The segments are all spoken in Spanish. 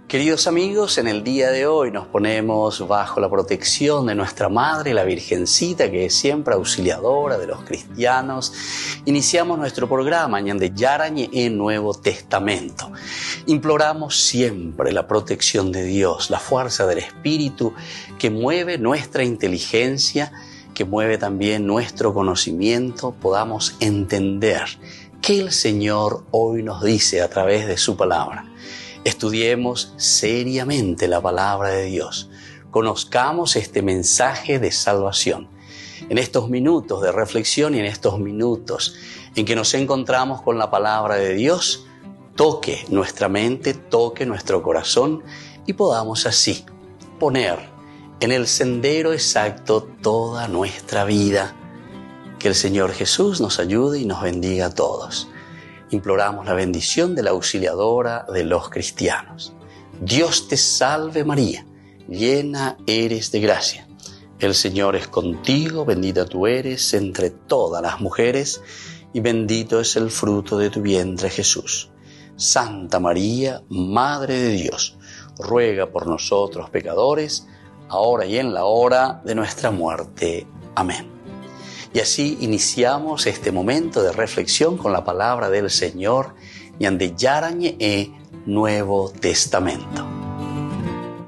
Queridos amigos, en el día de hoy nos ponemos bajo la protección de nuestra Madre, la Virgencita, que es siempre auxiliadora de los cristianos. Iniciamos nuestro programa Ñande Yarañe en Nuevo Testamento. Imploramos siempre la protección de Dios, la fuerza del Espíritu que mueve nuestra inteligencia, que mueve también nuestro conocimiento, podamos entender qué el Señor hoy nos dice a través de su palabra. Estudiemos seriamente la palabra de Dios. Conozcamos este mensaje de salvación. En estos minutos de reflexión y en estos minutos en que nos encontramos con la palabra de Dios, toque nuestra mente, toque nuestro corazón y podamos así poner en el sendero exacto toda nuestra vida. Que el Señor Jesús nos ayude y nos bendiga a todos. Imploramos la bendición de la auxiliadora de los cristianos. Dios te salve María, llena eres de gracia. El Señor es contigo, bendita tú eres entre todas las mujeres y bendito es el fruto de tu vientre Jesús. Santa María, Madre de Dios, ruega por nosotros pecadores, ahora y en la hora de nuestra muerte. Amén. Y así iniciamos este momento de reflexión con la palabra del Señor, Ñande Yarañe Nuevo Testamento.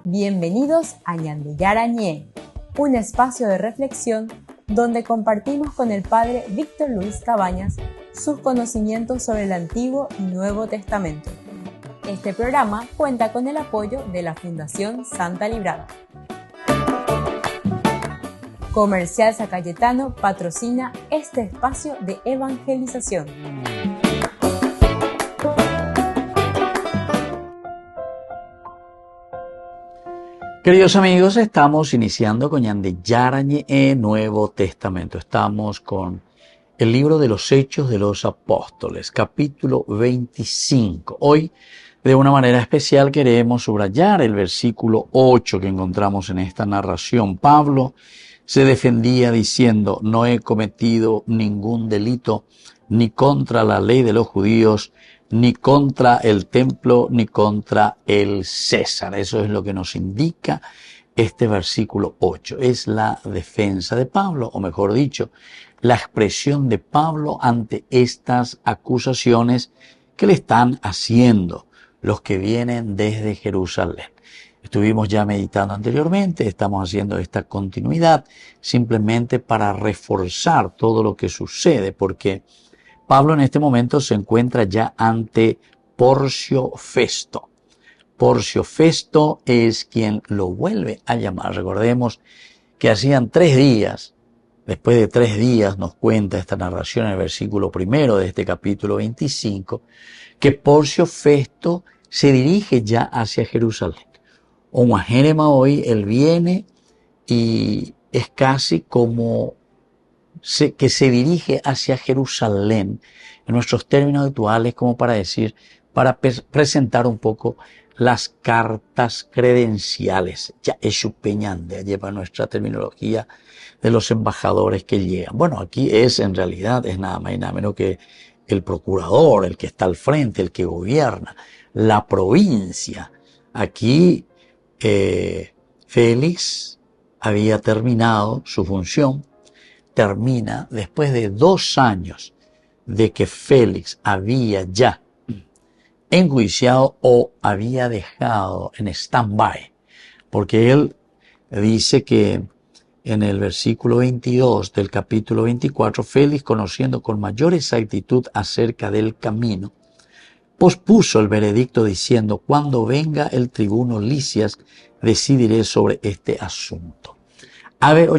Bienvenidos a Ñande Yarañe, un espacio de reflexión donde compartimos con el Padre Víctor Luis Cabañas sus conocimientos sobre el Antiguo y Nuevo Testamento. Este programa cuenta con el apoyo de la Fundación Santa Librada. Comercial San Cayetano patrocina este espacio de evangelización. Queridos amigos, estamos iniciando con Ñande Yarañe Nuevo Testamento. Estamos con el libro de los Hechos de los Apóstoles, capítulo 25. Hoy, de una manera especial, queremos subrayar el versículo 8 que encontramos en esta narración. Pablo se defendía diciendo: no he cometido ningún delito, ni contra la ley de los judíos, ni contra el templo, ni contra el César. Eso es lo que nos indica este versículo 8. Es la defensa de Pablo, o mejor dicho, la expresión de Pablo ante estas acusaciones que le están haciendo los que vienen desde Jerusalén. Estuvimos ya meditando anteriormente, estamos haciendo esta continuidad simplemente para reforzar todo lo que sucede, porque Pablo en este momento se encuentra ya ante Porcio Festo. Porcio Festo es quien lo vuelve a llamar. Recordemos que hacían 3 días, después de 3 días nos cuenta esta narración en el versículo 1 de este capítulo 25, que Porcio Festo se dirige ya hacia Jerusalén. O Jerema hoy, él viene y es casi como que se dirige hacia Jerusalén, en nuestros términos actuales, como para decir, para presentar un poco las cartas credenciales. Ya es peñande, lleva nuestra terminología de los embajadores que llegan. Bueno, aquí en realidad, es nada más y nada menos que el procurador, el que está al frente, el que gobierna la provincia. Aquí Félix había terminado su función, termina después de 2 años de que Félix había ya enjuiciado o había dejado en stand-by, porque él dice que en el versículo 22 del capítulo 24, Félix, conociendo con mayor exactitud acerca del camino, pospuso el veredicto diciendo: cuando venga el tribuno Lisias, decidiré sobre este asunto. A ver,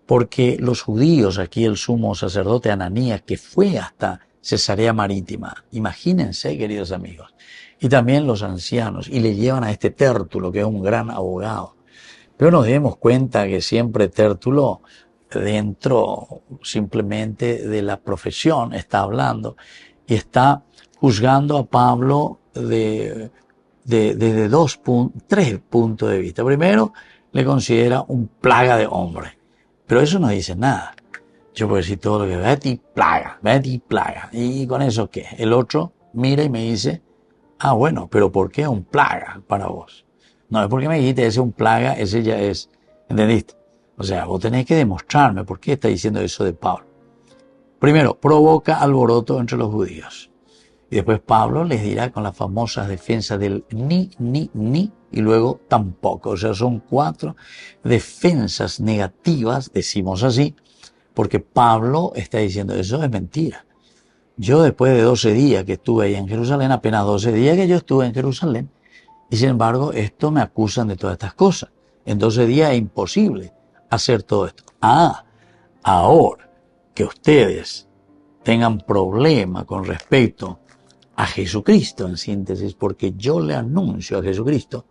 porque los judíos, aquí el sumo sacerdote Ananías, que fue hasta Cesarea Marítima, imagínense, queridos amigos, y también los ancianos, y le llevan a este Tértulo, que es un gran abogado. Pero nos demos cuenta que siempre Tértulo, dentro simplemente de la profesión, está hablando y está juzgando a Pablo desde 3 puntos de vista. Primero, le considera un plaga de hombre, pero eso no dice nada. Yo puedo decir todo lo que Betty plaga, y con eso ¿qué? El otro mira y me dice: Ah, bueno, pero ¿por qué un plaga para vos? No es porque me dijiste ese es un plaga, ese ya es, ¿entendiste? O sea, vos tenés que demostrarme por qué está diciendo eso de Pablo. Primero, provoca alboroto entre los judíos. Y después Pablo les dirá con las famosas defensas del ni, y luego tampoco. O sea, son 4 defensas negativas, decimos así, porque Pablo está diciendo eso es mentira. Yo después de 12 días que estuve ahí en Jerusalén, apenas 12 días que yo estuve en Jerusalén, y sin embargo, esto me acusan de todas estas cosas. En 12 días es imposible hacer todo esto. Ah, ahora que ustedes tengan problema con respecto a Jesucristo, en síntesis, porque yo le anuncio a Jesucristo,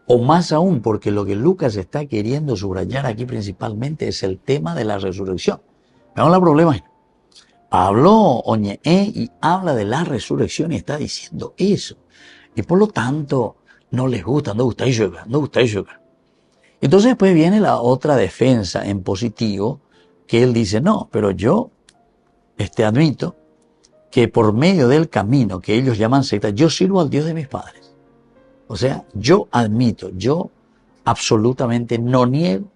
o más aún porque lo que Lucas está queriendo subrayar aquí principalmente es el tema de la resurrección. Veamos el problema. Pablo oñe y habla de la resurrección y está diciendo eso. Y por lo tanto, no les gusta, no gusta yoga. Entonces después viene la otra defensa en positivo, que él dice, no, pero yo admito que por medio del camino que ellos llaman secta, yo sirvo al Dios de mis padres. O sea, yo admito, yo absolutamente no niego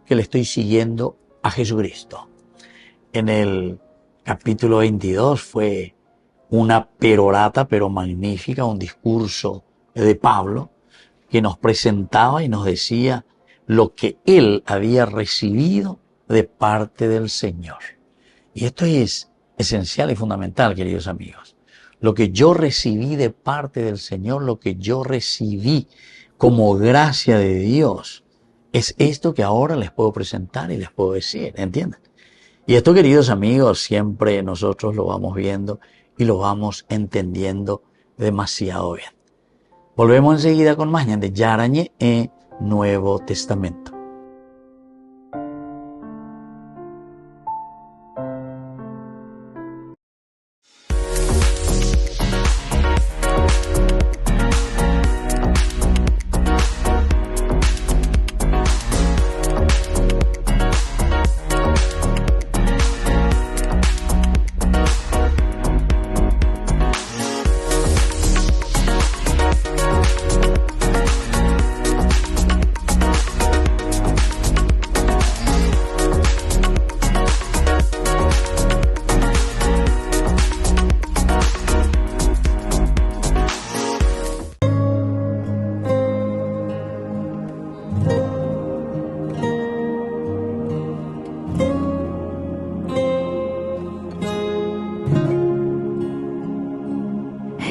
que le estoy siguiendo a Jesucristo. En el capítulo 22 fue una perorata, pero magnífica, un discurso de Pablo que nos presentaba y nos decía lo que él había recibido de parte del Señor. Y esto es esencial y fundamental, queridos amigos. Lo que yo recibí de parte del Señor, lo que yo recibí como gracia de Dios, es esto que ahora les puedo presentar y les puedo decir, ¿entienden? Y esto, queridos amigos, siempre nosotros lo vamos viendo y lo vamos entendiendo demasiado bien. Volvemos enseguida con más de Yarañe en Nuevo Testamento.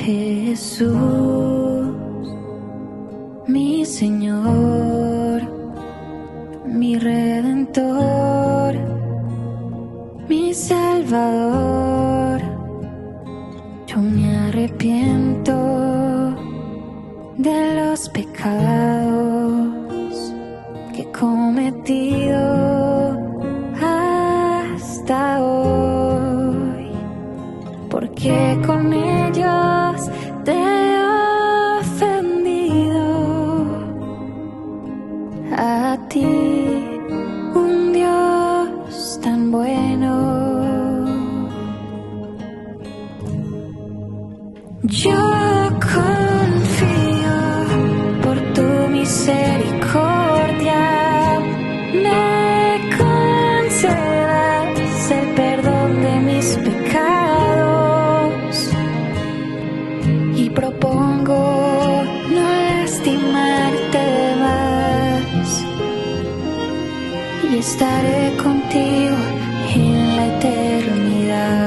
Jesús, mi Señor, mi Redentor, mi Salvador, yo me arrepiento de los pecados que he cometido hasta hoy, porque con ellos te he ofendido. A ti, un Dios tan bueno, yo confío por tu misericordia, me concedas el perdón de mis pecados y propongo no lastimarte más y estaré contigo en la eternidad.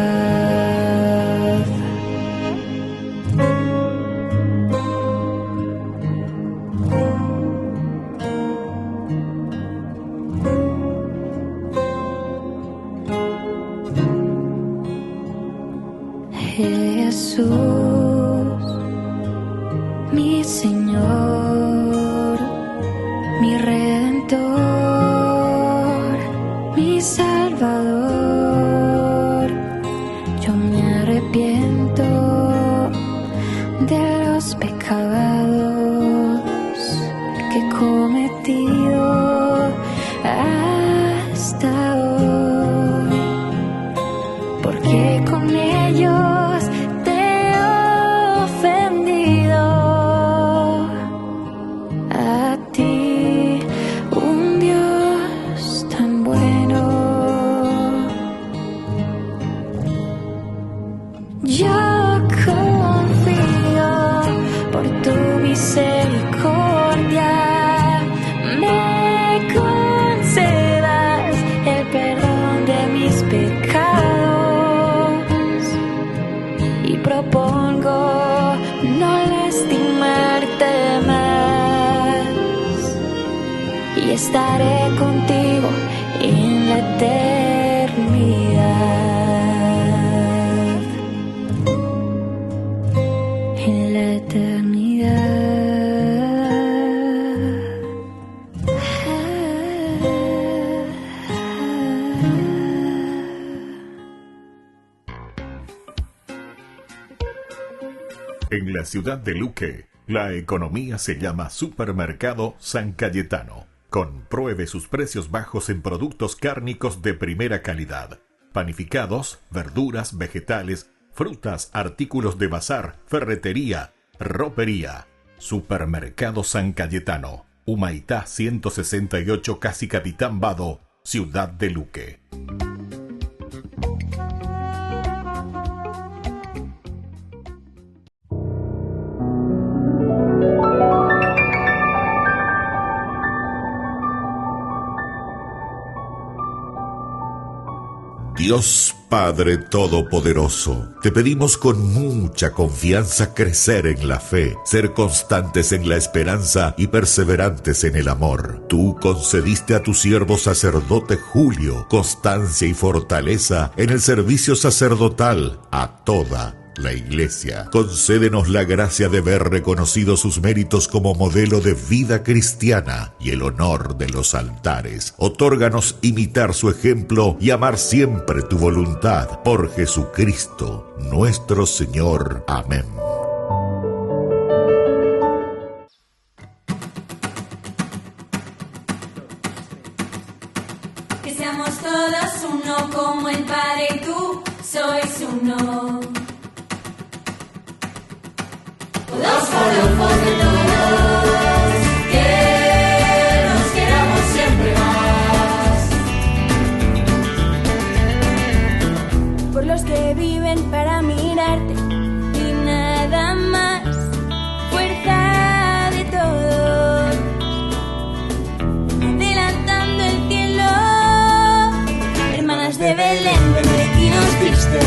Jesús, mi Señor, mi Redentor, mi Salvador, yo me arrepiento de los pecados que he cometido hasta hoy, porque con ellos te he ofendido. y estaré contigo en la eternidad. En la eternidad. En la ciudad de Luque, la economía se llama Supermercado San Cayetano. Compruebe sus precios bajos en productos cárnicos de primera calidad. Panificados, verduras, vegetales, frutas, artículos de bazar, ferretería, ropería. Supermercado San Cayetano, Humaitá 168, Casi Capitán Vado, ciudad de Luque. Dios Padre Todopoderoso, te pedimos con mucha confianza crecer en la fe, ser constantes en la esperanza y perseverantes en el amor. Tú concediste a tu siervo sacerdote Julio constancia y fortaleza en el servicio sacerdotal a toda la Iglesia. Concédenos la gracia de ver reconocidos sus méritos como modelo de vida cristiana y el honor de los altares. Otórganos imitar su ejemplo y amar siempre tu voluntad. Por Jesucristo, nuestro Señor. Amén. Que seamos todos uno como el Padre y tú sois uno. Los forofos de todos, que nos queramos siempre más. Por los que viven para mirarte y nada más. Fuerza de todos, adelantando el cielo. Hermanas de Belén, benedictinos Cristo,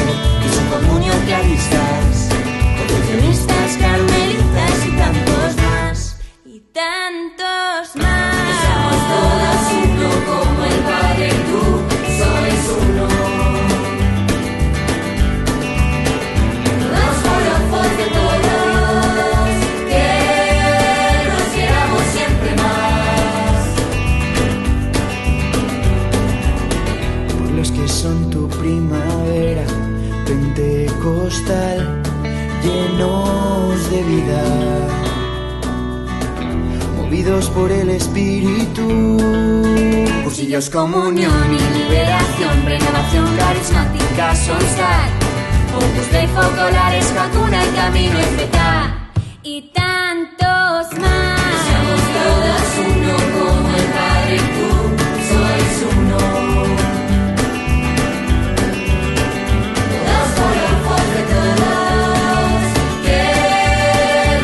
y su comunión claristas, confusionistas, carmelitas y tantos más, y tantos más. Que seamos todos uno como el Padre y tú sois uno. Los forofos de todos, que nos queramos siempre más. Por los que son tu primavera pentecostal, llenos de vida, movidos por el Espíritu. Cursillos, comunión y liberación, renovación carismática, solstar, opus dei focolares, vacuna y camino efecaz, y tantos más. que seamos todos uno como el Padre y tú sois uno. Los forofos de todos, que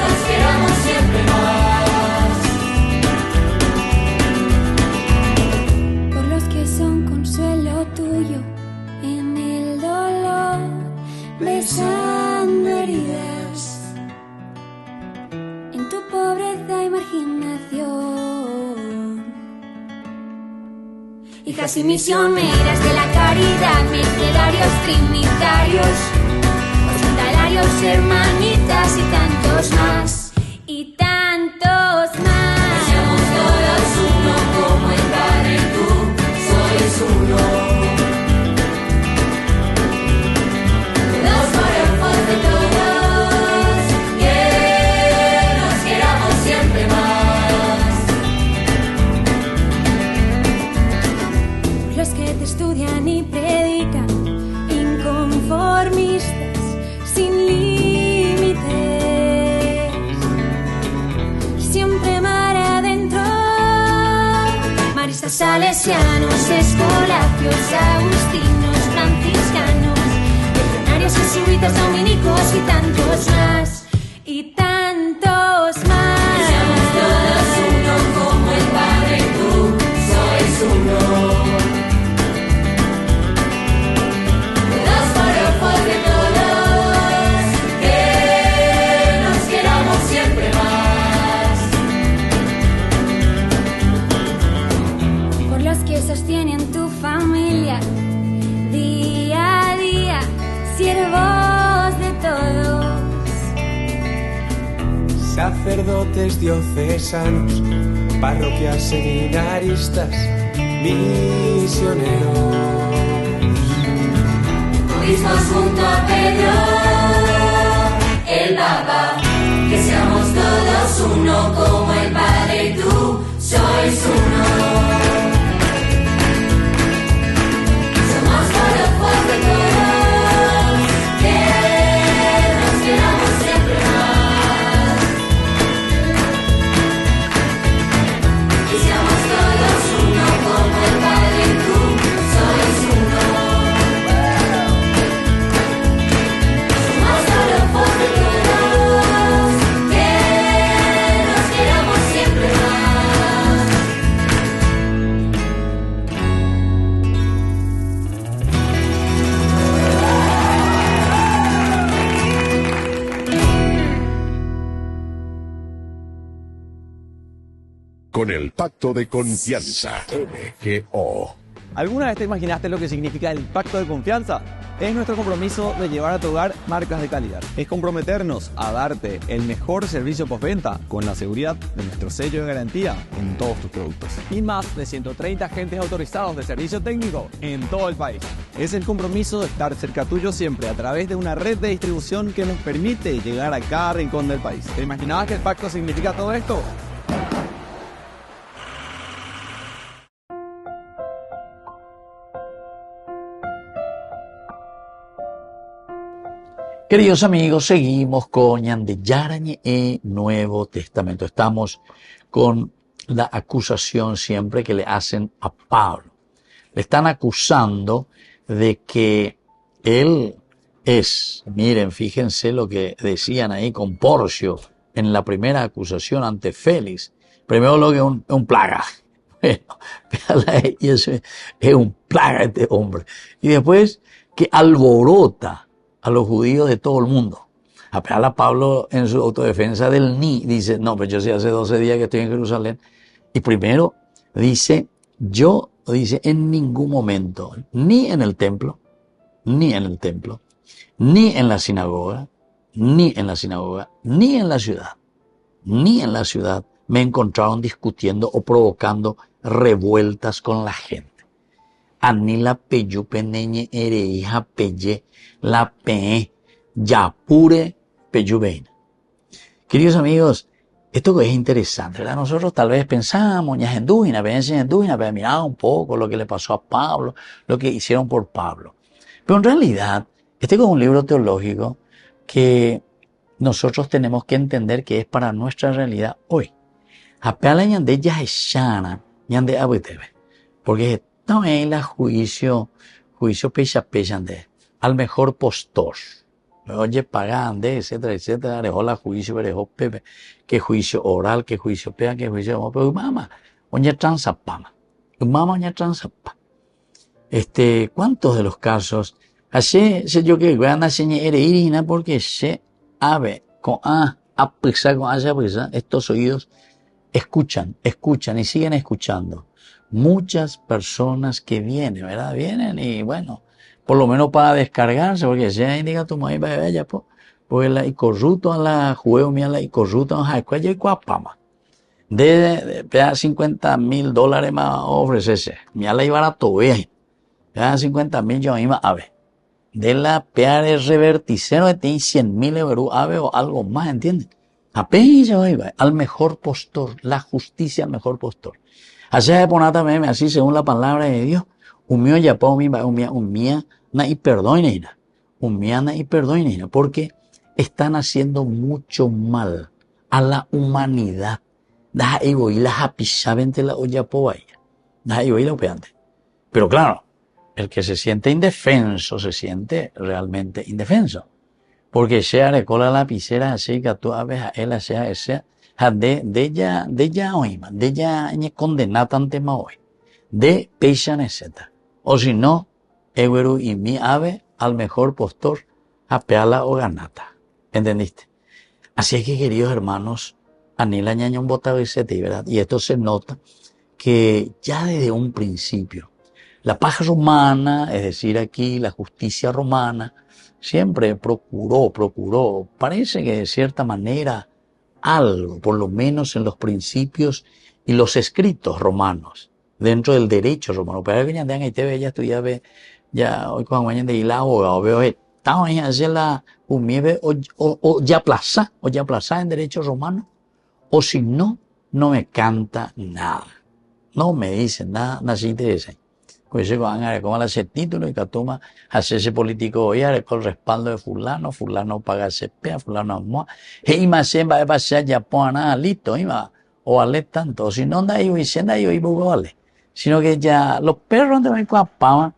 nos queramos siempre más. Por los que son consuelo tuyo en el dolor, besando heridas, en tu pobreza y marginación. Hijas y misioneras de la caridad, mercedarios trinitarios, hospitalarios, hermanitas y tantos más, y tantos más. seamos todos uno como el Padre y tú sois uno. Los forofos de todos, que nos queramos siempre más. Los que te estudian y predican, inconformistas, sin límites, siempre mar adentro. Maristas, salesianos, escolapios, agustinos, franciscanos, legionarios, jesuitas, dominicos y tantos más, y tantos más. Seamos todos uno como el Padre y tú sois uno. Los forofos de todos, que nos queramos siempre más. sacerdotes diocesanos, parroquias, seminaristas, misioneros. Obispos junto a Pedro, el Papa, que seamos todos uno como el Padre y tú sois uno. Somos todos voz de todos, que nos queramos siempre más. Que seamos todos uno como el Padre y tú sois uno. Somos todos voz de todos, que nos queramos siempre más. Con el Pacto de Confianza, MGO. ¿Alguna vez te imaginaste lo que significa el pacto de confianza? Es nuestro compromiso de llevar a tu hogar marcas de calidad. Es comprometernos a darte el mejor servicio postventa con la seguridad de nuestro sello de garantía en todos tus productos. Y más de 130 agentes autorizados de servicio técnico en todo el país. Es el compromiso de estar cerca tuyo siempre a través de una red de distribución que nos permite llegar a cada rincón del país. ¿Te imaginabas que el pacto significa todo esto? Queridos amigos, seguimos con Ñande Yarañe e Nuevo Testamento. Estamos con la acusación siempre que le hacen a Pablo. Le están acusando de que él es, miren, fíjense lo que decían ahí con Porcio en la primera acusación ante Félix. Primero lo que es un plaga. Bueno, y eso es un plaga este hombre. Y después que alborota a los judíos de todo el mundo. A Pablo en su autodefensa del ni, dice, no, pues yo sí hace 12 días que estoy en Jerusalén. Y primero dice, en ningún momento, ni en el templo, ni en la sinagoga, ni en la ciudad, me encontraron discutiendo o provocando revueltas con la gente. Ani la peyu peneñe ereija peye la pe yapure peyubeina. Queridos amigos, esto es interesante, ¿verdad? Nosotros tal vez pensamos, pero mirá un poco lo que le pasó a Pablo, lo que hicieron por Pablo. Pero en realidad, este es un libro teológico que nosotros tenemos que entender que es para nuestra realidad hoy. Apela ñande ya eshana, ñande abutebe. Porque no es el juicio pecha al mejor postor. Oye, pagande, etcétera, dejó la juicio, dejó pepe, que juicio oral, que juicio pea, que juicio, pero mama, oña transapama, ¿cuántos de los casos? Así, yo que van a señalar irina porque se ave, con estos oídos escuchan y siguen escuchando. Muchas personas que vienen, ¿verdad? Vienen y bueno, por lo menos para descargarse, porque si indica tu maíz para ella, pues la y corrupto a la juego mía la y corrupto a la cuella y cuapama. De $50,000 más ofrecerse. Mía la iba a tobe. Pea 50,000 yo misma ave. De la pea de reverticero de 100,000 euros ave o algo más, ¿entienden? Apenas yo iba al mejor postor, la justicia al mejor postor. Así es ponata meme, así según la palabra de Dios. Umio ya pa umia na y perdoina. Umia na y perdoina. Porque están haciendo mucho mal a la humanidad. Da ego y la hapisavente la olla po vaya. Da ego y la opeante. Pero claro, el que se siente indefenso, se siente realmente indefenso. Porque sea recola la lapicera así que tú ves a él sea ese. De ella oima, de ella condenada ante hoy, de pechan etc. O si no, Eweru y mi ave al mejor postor, a peala o ganata. ¿Entendiste? Así es que, queridos hermanos, anila ñañón botavisete, ¿verdad? Y esto se nota que ya desde un principio, la paz romana, es decir, aquí la justicia romana, siempre procuró, parece que de cierta manera, algo, por lo menos en los principios y los escritos romanos, dentro del derecho romano. Pero que ya tengan ahí te ya estudiaba ya hoy cuando vayan de ir abogado veo estaba ahí hacer la humieve o ya plaza en derecho romano, o si no, no me canta nada, no me dice nada, nada interesa. Pues se van a recomendar ese título y que toma hacerse político hoy con el respaldo de fulano paga CP, fulano amor. Y más se va a pasar ya por nada listo, o vale tanto, o si no anda ahí diciendo ahí vale. Sino que ya los perros de con pama,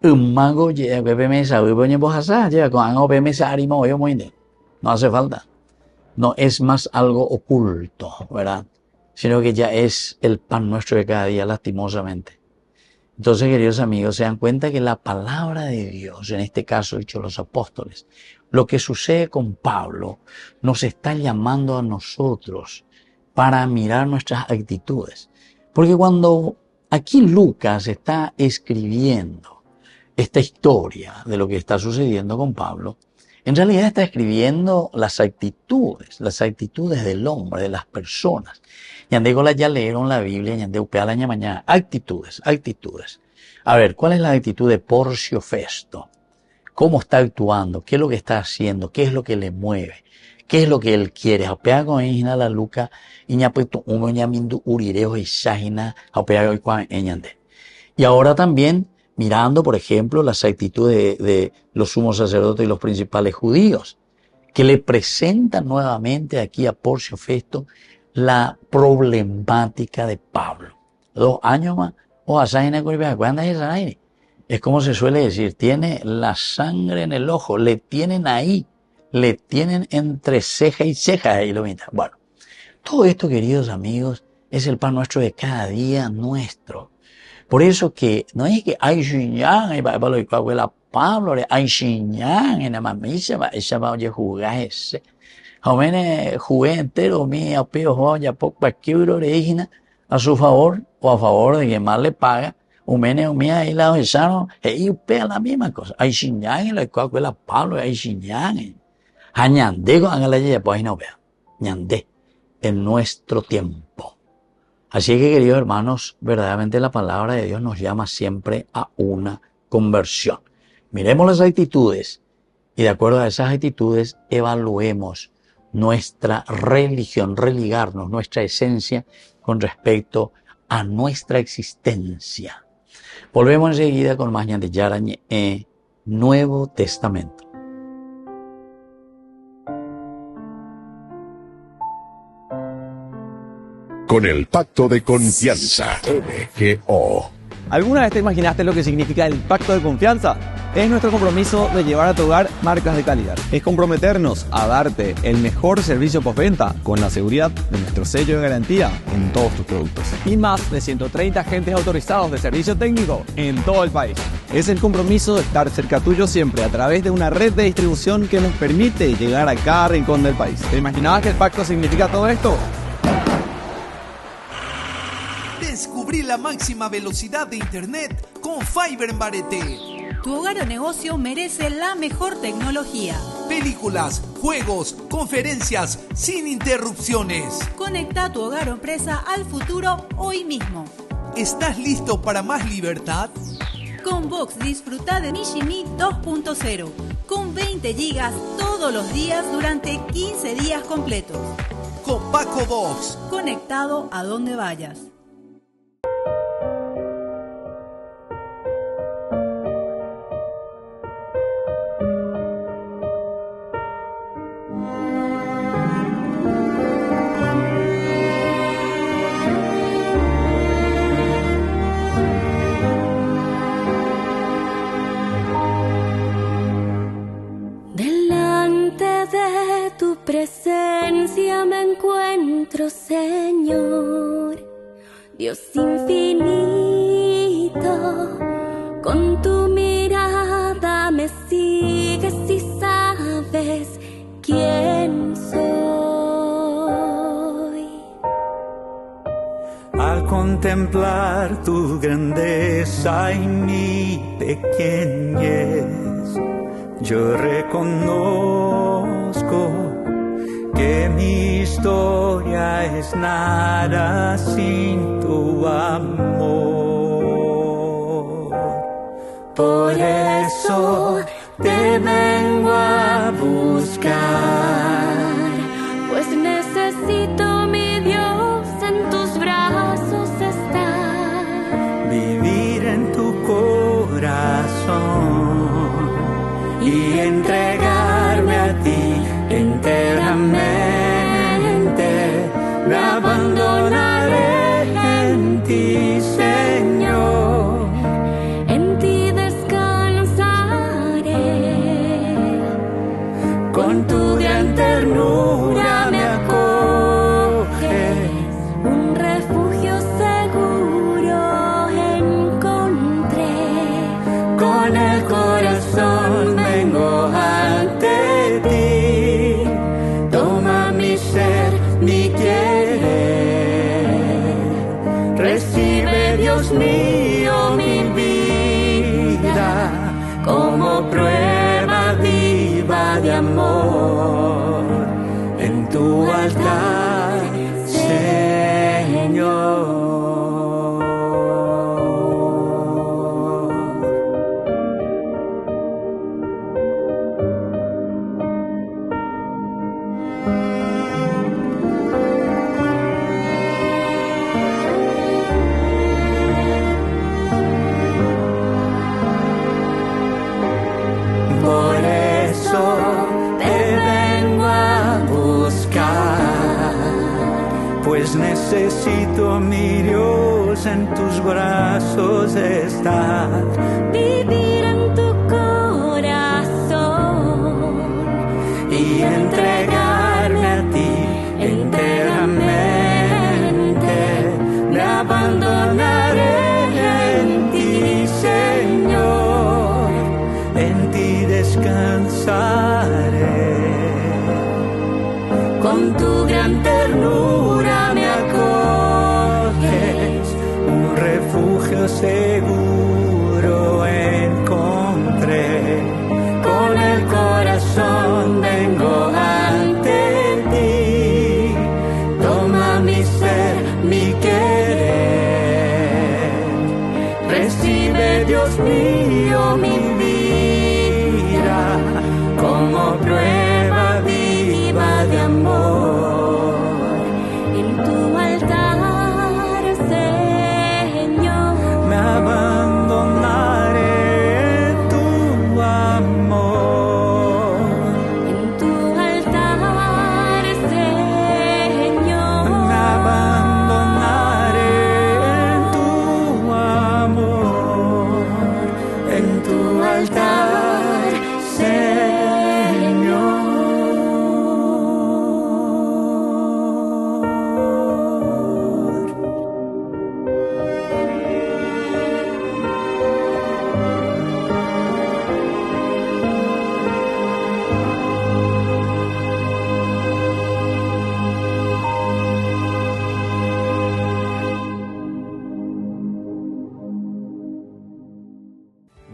un mago llega que mesa, hoy voy a pasar, llega con algo mesa arimo, yo muy bien. No hace falta. No es más algo oculto, ¿verdad? Sino que ya es el pan nuestro de cada día, lastimosamente. Entonces, queridos amigos, se dan cuenta que la palabra de Dios, en este caso dicho los apóstoles, lo que sucede con Pablo, nos está llamando a nosotros para mirar nuestras actitudes. Porque cuando aquí Lucas está escribiendo esta historia de lo que está sucediendo con Pablo, en realidad está escribiendo las actitudes del hombre, de las personas. Yandegola ya leyeron la Biblia, Yandeupeala la mañana. Actitudes. A ver, ¿cuál es la actitud de Porcio Festo? ¿Cómo está actuando? ¿Qué es lo que está haciendo? ¿Qué es lo que le mueve? ¿Qué es lo que él quiere? Apea con ella la luca, iñapuesto uno ñamindu urireo y shahina, apea hoy con eñande. Y ahora también mirando, por ejemplo, las actitudes de los sumos sacerdotes y los principales judíos, que le presentan nuevamente aquí a Porcio Festo la problemática de Pablo. 2 años más, o a Saina Coribia, ¿cuándo es esa? Es como se suele decir, tiene la sangre en el ojo, le tienen ahí, le tienen entre ceja y ceja ahí lo mismo. Bueno, todo esto, queridos amigos, es el pan nuestro de cada día nuestro. Por eso que no es que hay Xinyang, y para lo que abuela Pablo, hay Xinyang, en la mamisa, esa va a jugar ese. Jóvenes jugué entero, mi apeo, ya poco aquí original a su favor o a favor de quien más le paga. Umene umia y la ojesaron, y upea la misma cosa. Hay Xinyang, en la que abuela Pablo, hay Xinyang. Hañande, con la ya pues no vea. Ñande, en nuestro tiempo. Así que, queridos hermanos, verdaderamente la palabra de Dios nos llama siempre a una conversión. Miremos las actitudes y de acuerdo a esas actitudes evaluemos nuestra religión, religarnos, nuestra esencia con respecto a nuestra existencia. Volvemos enseguida con más de Yarañe, Nuevo Testamento. Con el pacto de confianza, MGO. ¿Alguna vez te imaginaste lo que significa el pacto de confianza? Es nuestro compromiso de llevar a tu hogar marcas de calidad. Es comprometernos a darte el mejor servicio postventa con la seguridad de nuestro sello de garantía en todos tus productos. Y más de 130 agentes autorizados de servicio técnico en todo el país. Es el compromiso de estar cerca tuyo siempre a través de una red de distribución que nos permite llegar a cada rincón del país. ¿Te imaginabas que el pacto significa todo esto? Descubrí la máxima velocidad de internet con Fiber en Barete. Tu hogar o negocio merece la mejor tecnología. Películas, juegos, conferencias, sin interrupciones. Conecta tu hogar o empresa al futuro hoy mismo. ¿Estás listo para más libertad? Con Vox disfruta de Mishimi 2.0 con 20 gigas todos los días durante 15 días completos. Con Paco Vox. Conectado a donde vayas. Presencia me encuentro, Señor, Dios infinito, con tu mirada me sigues y sabes quién soy. Al contemplar tu grandeza y mi pequeñez, yo reconozco que mi historia es nada sin tu amor. Por eso te vengo a buscar, pues necesito, mi Dios, en tus brazos estar, vivir en tu corazón y entregarme a ti enteramente. Me abandonaré en ti, Señor. en ti descansaré. Con tu gran ternura me acoges, Un refugio seguro encontré. con el corazón vengo ante ti. Toma mi ser, mi querer. Recibe, Dios mío, mi vida como prueba viva de amor en tu altar, Señor. Por eso te vengo a buscar, pues necesito, mi Dios, en tus brazos estar. Vivir en tu corazón Y entregarme a ti enteramente. Me abandonaré en ti, Señor. En ti descansaré. Con tu gran ternura me acoges, un refugio seguro encontré. Con el corazón vengo ante ti. Toma mi ser, mi querer. Recibe, Dios mío, mi vida como prueba viva de amor en tu altar, Señor. me abandonaré en tu amor En tu altar, Señor. me abandonaré en tu amor en tu altar, Señor.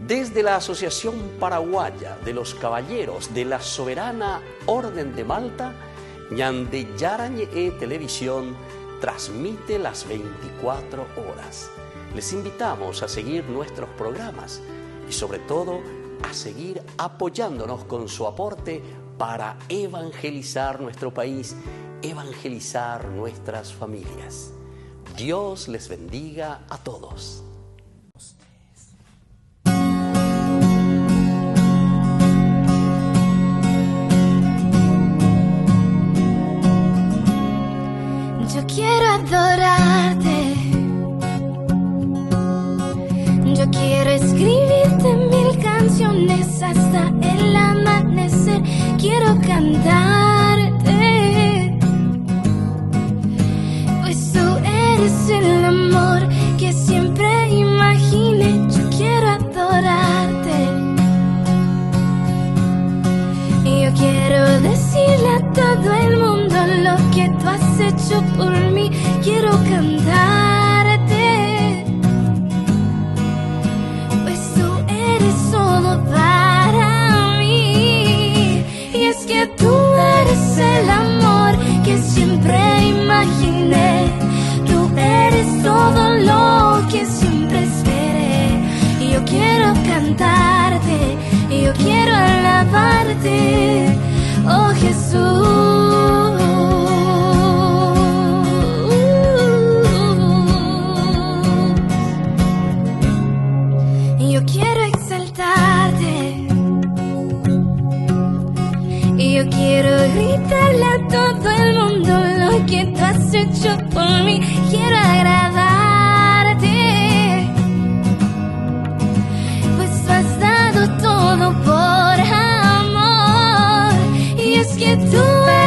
Desde la Asociación Paraguaya de los Caballeros de la Soberana Orden de Malta, Ñande Yarañe Televisión transmite las 24 horas. Les invitamos a seguir nuestros programas y sobre todo a seguir apoyándonos con su aporte para evangelizar nuestro país, evangelizar nuestras familias. Dios les bendiga a todos. Yo quiero adorarte, yo quiero escribirte 1000 canciones hasta el amanecer. Quiero cantarte, pues tú eres el amor que siempre imaginé. Yo quiero adorarte, y yo quiero decirle a todo el mundo lo que tú has hecho por mí. Quiero cantarte, pues tú eres todo para mí. Y es que tú eres el amor hecho por mí. Quiero agradarte, pues tú has dado todo por amor. Y es que tú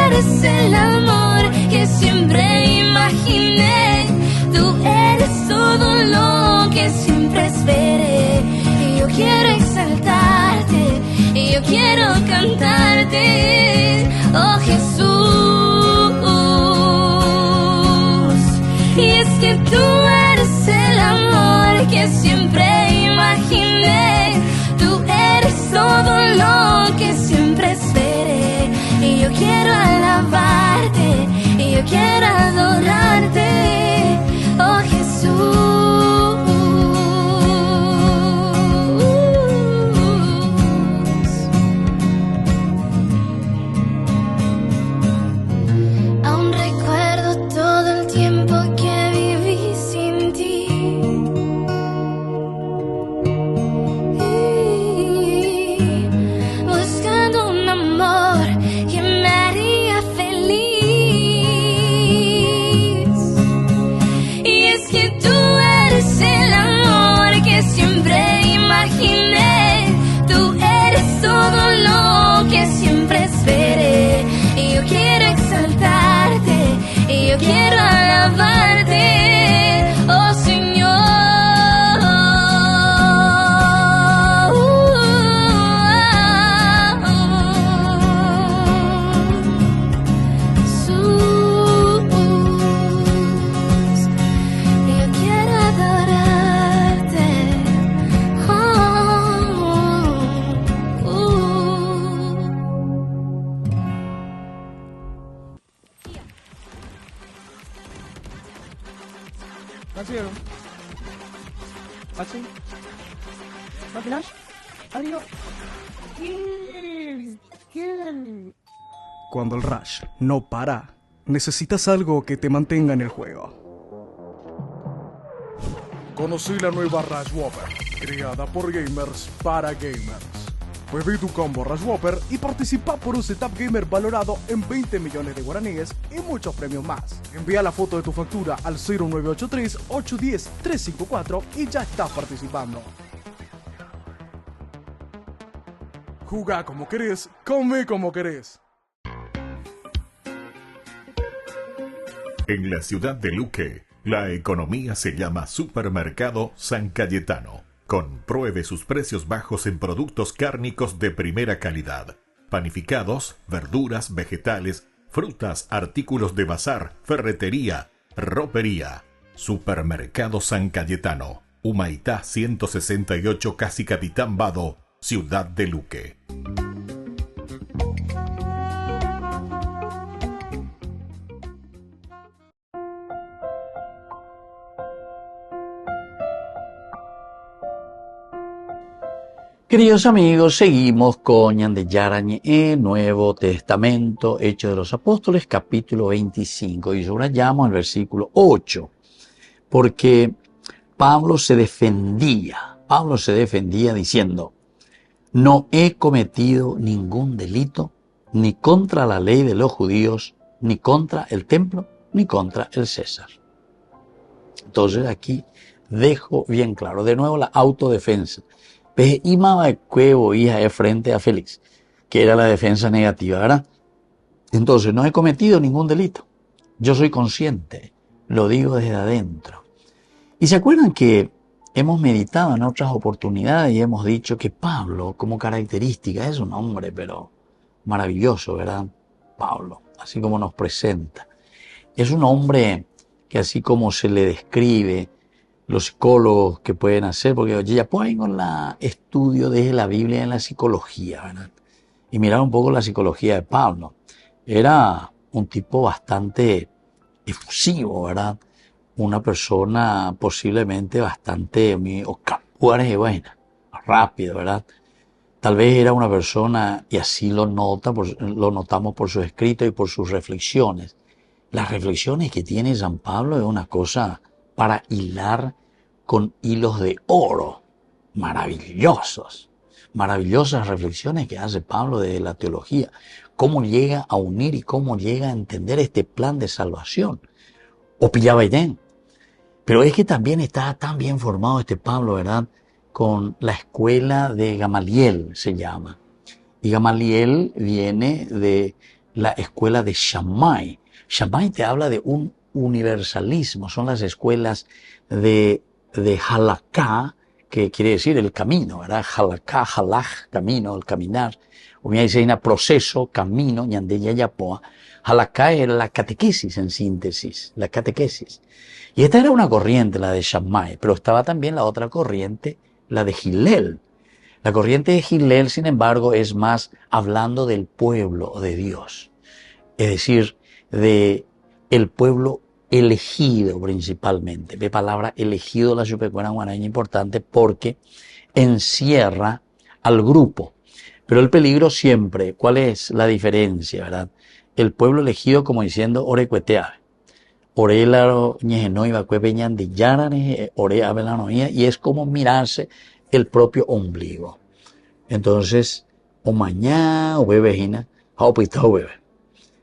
eres el amor que siempre imaginé. Tú eres todo lo que siempre esperé. Y yo quiero exaltarte, y yo quiero cantarte, oh Jesús. Y es que tú eres el amor que siempre imaginé. Tú eres todo lo que siempre esperé. Y yo quiero alabarte, y yo quiero adorarte, oh Jesús. Aún recuerdo todo el tiempo que viví sin ti. Buscando un amor que me haría feliz. Y es que tú eres el amor que siempre imaginé. Tú eres todo lo que siempre esperé. Y yo quiero exaltarte, y yo quiero alabarte, oh Señor. Jesús, yo quiero adorarte, Nacieron. Así. Máquinas. Adiós. Cuando el rush no para, necesitas algo que te mantenga en el juego. Conocí la nueva Rush Whopper, creada por gamers para gamers. Pedí tu combo Rush Whopper y participa por un setup gamer valorado en 20 millones de guaraníes y muchos premios más. Envía la foto de tu factura al 0983-810-354 y ya estás participando. Jugá como querés, come como querés. En la ciudad de Luque, la economía se llama Supermercado San Cayetano. Compruebe sus precios bajos en productos cárnicos de primera calidad. Panificados, verduras, vegetales, frutas, artículos de bazar, ferretería, ropería. Supermercado San Cayetano. Humaitá 168, Casi Capitán Vado, ciudad de Luque. Queridos amigos, seguimos con Ñande Yarañe, Nuevo Testamento, Hechos de los Apóstoles, capítulo 25, y subrayamos el versículo 8, porque Pablo se defendía diciendo: no he cometido ningún delito, ni contra la ley de los judíos, ni contra el templo, ni contra el César. Entonces aquí dejo bien claro, de nuevo la autodefensa. Imaba cuevo hija frente a Félix, que era la defensa negativa, ¿verdad? Entonces, no he cometido ningún delito. Yo soy consciente, lo digo desde adentro. Y se acuerdan que hemos meditado en otras oportunidades y hemos dicho que Pablo, como característica, es un hombre, pero maravilloso, ¿verdad? Pablo, así como nos presenta. Es un hombre que así como se le describe, los psicólogos que pueden hacer, porque ya pueden con el estudio de la Biblia en la psicología, ¿verdad? Y mirar un poco la psicología de Pablo. Era un tipo bastante efusivo, ¿verdad? Una persona posiblemente bastante buena, rápido, ¿verdad? Tal vez era una persona, y así lo notamos por sus escritos y por sus reflexiones. Las reflexiones que tiene San Pablo es una cosa para hilar con hilos de oro, maravillosas reflexiones que hace Pablo de la teología, cómo llega a unir y cómo llega a entender este plan de salvación. o pillaba idén. Pero es que también está tan bien formado este Pablo, ¿verdad? Con la escuela de Gamaliel se llama. Y Gamaliel viene de la escuela de Shammai. Shammai te habla de un universalismo, son las escuelas de Halaká, que quiere decir el camino, ¿verdad? Halaká, halaj, camino, el caminar. O bien dice proceso, camino, ñande yayapoa. Halaká es la catequesis en síntesis, la catequesis. Y esta era una corriente, la de Shammai, pero estaba también la otra corriente, la de Hillel. La corriente de Hillel, sin embargo, es más hablando del pueblo de Dios. Es decir, de el pueblo elegido principalmente. Ve palabra elegido la chupecuena guaraña importante porque encierra al grupo. Pero el peligro siempre, ¿cuál es la diferencia, verdad? El pueblo elegido como diciendo orecueteave. Orelaro ñejenoi vacuepeñan de yarane, ore abelanoía, y es como mirarse el propio ombligo. Entonces, o mañana, o bebejina, o pita o bebe.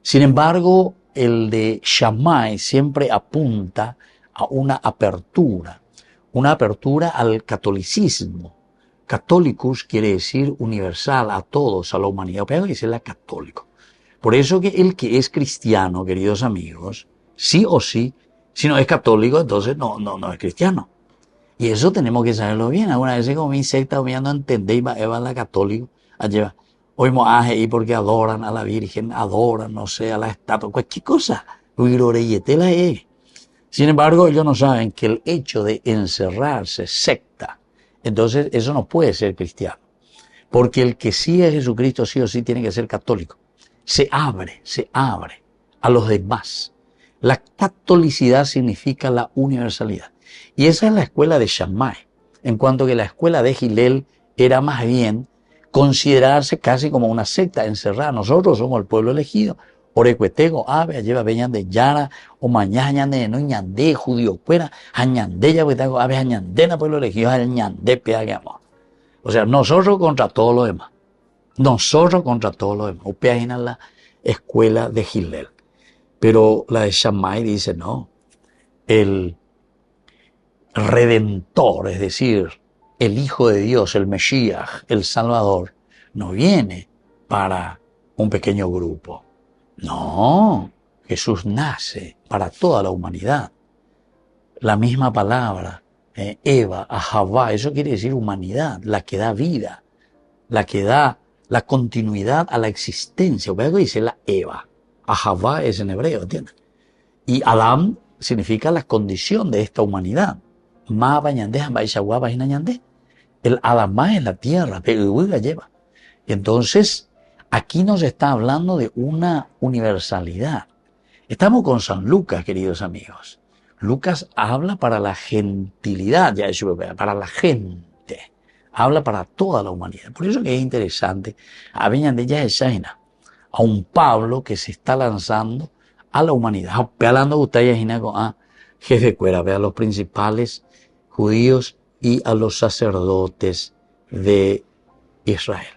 Sin embargo, el de Shammai siempre apunta a una apertura al catolicismo. Católicos quiere decir universal, a todos, a la humanidad. Pero dice la católico. Por eso que el que es cristiano, queridos amigos, sí o sí, si no es católico, entonces no es cristiano. Y eso tenemos que saberlo bien. Alguna vez como mi secta, no entendéis, va la católico, allá hoy moaje y porque adoran a la Virgen, adoran, no sé, a la estatua, cualquier cosa. Sin embargo, ellos no saben que el hecho de encerrarse, secta, entonces eso no puede ser cristiano. Porque el que sigue a Jesucristo sí o sí tiene que ser católico. Se abre a los demás. La catolicidad significa la universalidad. Y esa es la escuela de Shammai. En cuanto que la escuela de Hillel era más bien considerarse casi como una secta encerrada. Nosotros somos el pueblo elegido. Orecuetego, ave, lleva veñan de Yara, o mañana de no ñande, judío fuera, añande ya huetago, ave, añandena, pueblo elegido, añande, peague amor. O sea, nosotros contra todo lo demás. Nosotros contra todo lo demás. Upeagina la escuela de Hillel. Pero la de Shammai dice, no, el Redentor, es decir, el Hijo de Dios, el Mesías, el Salvador, no viene para un pequeño grupo. No, Jesús nace para toda la humanidad. La misma palabra, Eva, Ahavá, eso quiere decir humanidad, la que da vida, la que da la continuidad a la existencia. Luego dice la Eva, Ahavá es en hebreo, ¿entiendes? Y Adam significa la condición de esta humanidad. Ma bañandé, baishagua, bainañandé. El Adamá es la tierra, pero lleva. Y entonces, aquí nos está hablando de una universalidad. Estamos con San Lucas, queridos amigos. Lucas habla para la gentilidad, ya es para la gente. Habla para toda la humanidad. Por eso que es interesante, a un Pablo que se está lanzando a la humanidad. Hablando ustedes con jefe cuera, a los principales judíos y a los sacerdotes de Israel.